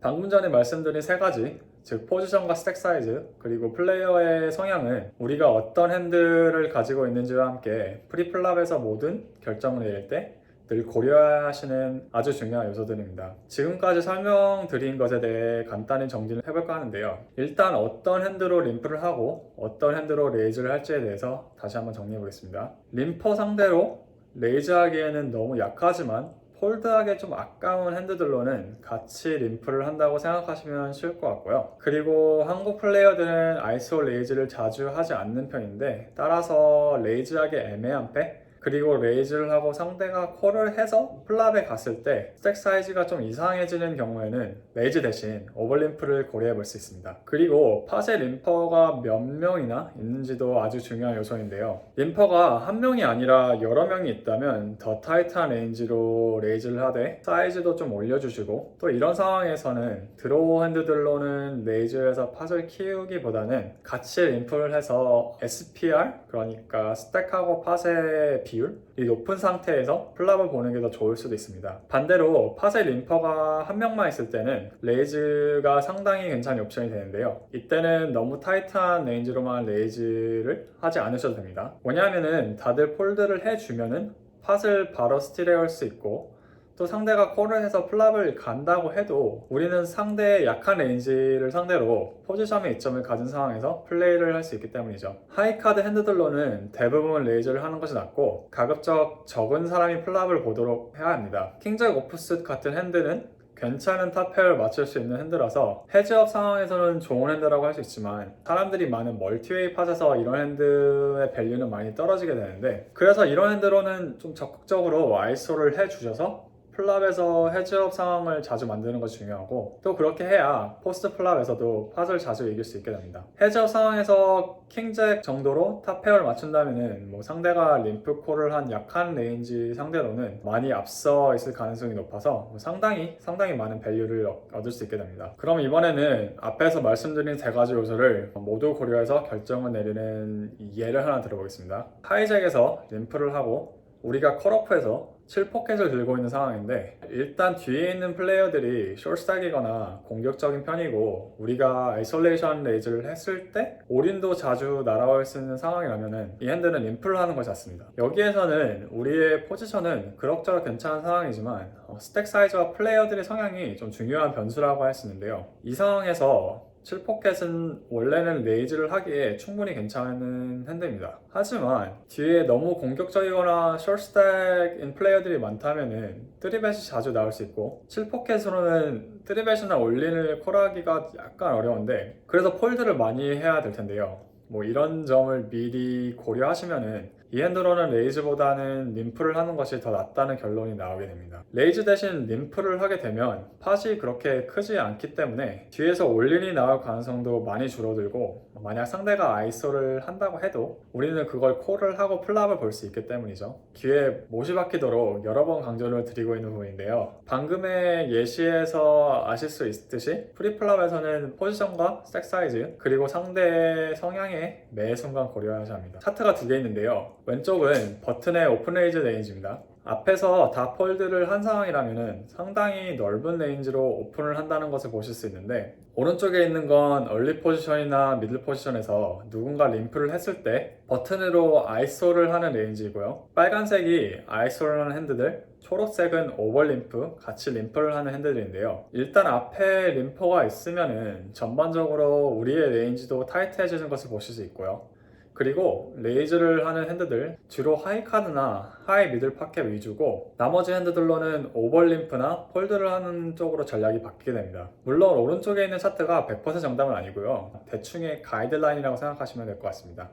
방금 전에 말씀드린 세 가지, 즉 포지션과 스택 사이즈, 그리고 플레이어의 성향은 우리가 어떤 핸들을 가지고 있는지와 함께 프리플랍에서 모든 결정을 내릴 때 늘 고려해야 하시는 아주 중요한 요소들입니다. 지금까지 설명드린 것에 대해 간단히 정리를 해볼까 하는데요. 일단 어떤 핸드로 림프를 하고 어떤 핸드로 레이즈를 할지에 대해서 다시 한번 정리해 보겠습니다. 림퍼 상대로 레이즈하기에는 너무 약하지만 폴드하게 좀 아까운 핸드들로는 같이 림프를 한다고 생각하시면 쉬울 것 같고요. 그리고 한국 플레이어들은 아이소 레이즈를 자주 하지 않는 편인데, 따라서 레이즈하기 애매한 팩, 그리고 레이즈를 하고 상대가 콜을 해서 플랍에 갔을 때 스택 사이즈가 좀 이상해지는 경우에는 레이즈 대신 오버림프를 고려해 볼 수 있습니다. 그리고 팟에 림퍼가 몇 명이나 있는지도 아주 중요한 요소인데요. 림퍼가 한 명이 아니라 여러 명이 있다면 더 타이트한 레인지로 레이즈를 하되 사이즈도 좀 올려주시고, 또 이런 상황에서는 드로우 핸드들로는 레이즈에서 팟을 키우기보다는 같이 림프를 해서 SPR, 그러니까 스택하고 팟의 비율이 높은 상태에서 플랍을 보는 게 더 좋을 수도 있습니다. 반대로 팟의 림퍼가 한 명만 있을 때는 레이즈가 상당히 괜찮은 옵션이 되는데요. 이때는 너무 타이트한 레인지로만 레이즈를 하지 않으셔도 됩니다. 뭐냐면은 다들 폴드를 해주면은 팟을 바로 스틸해올 수 있고, 또 상대가 콜을 해서 플랍을 간다고 해도 우리는 상대의 약한 레인지를 상대로 포지션의 이점을 가진 상황에서 플레이를 할 수 있기 때문이죠. 하이카드 핸드들로는 대부분 레이즈를 하는 것이 낫고, 가급적 적은 사람이 플랍을 보도록 해야 합니다. 킹잭 오프셋 같은 핸드는 괜찮은 탑페어를 맞출 수 있는 핸드라서 헤즈업 상황에서는 좋은 핸드라고 할 수 있지만, 사람들이 많은 멀티웨이 팟에서 이런 핸드의 밸류는 많이 떨어지게 되는데, 그래서 이런 핸드로는 좀 적극적으로 아이소를 해주셔서 플랍에서 헤즈업 상황을 자주 만드는 것이 중요하고, 또 그렇게 해야 포스트 플랍에서도 팟을 자주 이길 수 있게 됩니다. 헤즈업 상황에서 킹잭 정도로 탑 페어를 맞춘다면 상대가 림프콜을 한 약한 레인지 상대로는 많이 앞서 있을 가능성이 높아서 상당히 많은 밸류를 얻을 수 있게 됩니다. 그럼 이번에는 앞에서 말씀드린 세 가지 요소를 모두 고려해서 결정을 내리는 예를 하나 들어보겠습니다. 하이잭에서 림프를 하고 우리가 컷오프에서 7포켓을 들고 있는 상황인데, 일단 뒤에 있는 플레이어들이 숏스탁이거나 공격적인 편이고 우리가 아이솔레이션 레이즈를 했을 때 올인도 자주 날아올 수 있는 상황이라면 이 핸드는 림프를 하는 것이 낫습니다. 여기에서는 우리의 포지션은 그럭저럭 괜찮은 상황이지만 스택 사이즈와 플레이어들의 성향이 좀 중요한 변수라고 할 수 있는데요. 이 상황에서 7포켓은 원래는 레이즈를 하기에 충분히 괜찮은 핸드입니다. 하지만 뒤에 너무 공격적이거나 숏스택인 플레이어들이 많다면은 3벳이 자주 나올 수 있고, 7포켓으로는 3벳이나 올린을 콜하기가 약간 어려운데, 그래서 폴드를 많이 해야 될 텐데요. 이런 점을 미리 고려하시면은 이 핸드로는 레이즈보다는 림프를 하는 것이 더 낫다는 결론이 나오게 됩니다. 레이즈 대신 림프를 하게 되면 팟이 그렇게 크지 않기 때문에 뒤에서 올린이 나올 가능성도 많이 줄어들고, 만약 상대가 아이소를 한다고 해도 우리는 그걸 콜을 하고 플랍을 볼 수 있기 때문이죠. 귀에 못이 박히도록 여러 번 강조를 드리고 있는 부분인데요. 방금의 예시에서 아실 수 있듯이 프리플랍에서는 포지션과 스택 사이즈, 그리고 상대의 성향에 매 순간 고려해야 합니다. 차트가 두 개 있는데요. 왼쪽은 버튼의 오픈 레이즈 레인지입니다. 앞에서 다 폴드를 한 상황이라면 상당히 넓은 레인지로 오픈을 한다는 것을 보실 수 있는데, 오른쪽에 있는 건 얼리 포지션이나 미들 포지션에서 누군가 림프를 했을 때 버튼으로 아이소를 하는 레인지이고요. 빨간색이 아이소를 하는 핸드들, 초록색은 오버림프, 같이 림프를 하는 핸드들인데요. 일단 앞에 림퍼가 있으면은 전반적으로 우리의 레인지도 타이트해지는 것을 보실 수 있고요. 그리고 레이즈를 하는 핸드들, 주로 하이카드나 하이 미들 파켓 위주고, 나머지 핸드들로는 오버림프나 폴드를 하는 쪽으로 전략이 바뀌게 됩니다. 물론 오른쪽에 있는 차트가 100% 정답은 아니고요. 대충의 가이드라인이라고 생각하시면 될 것 같습니다.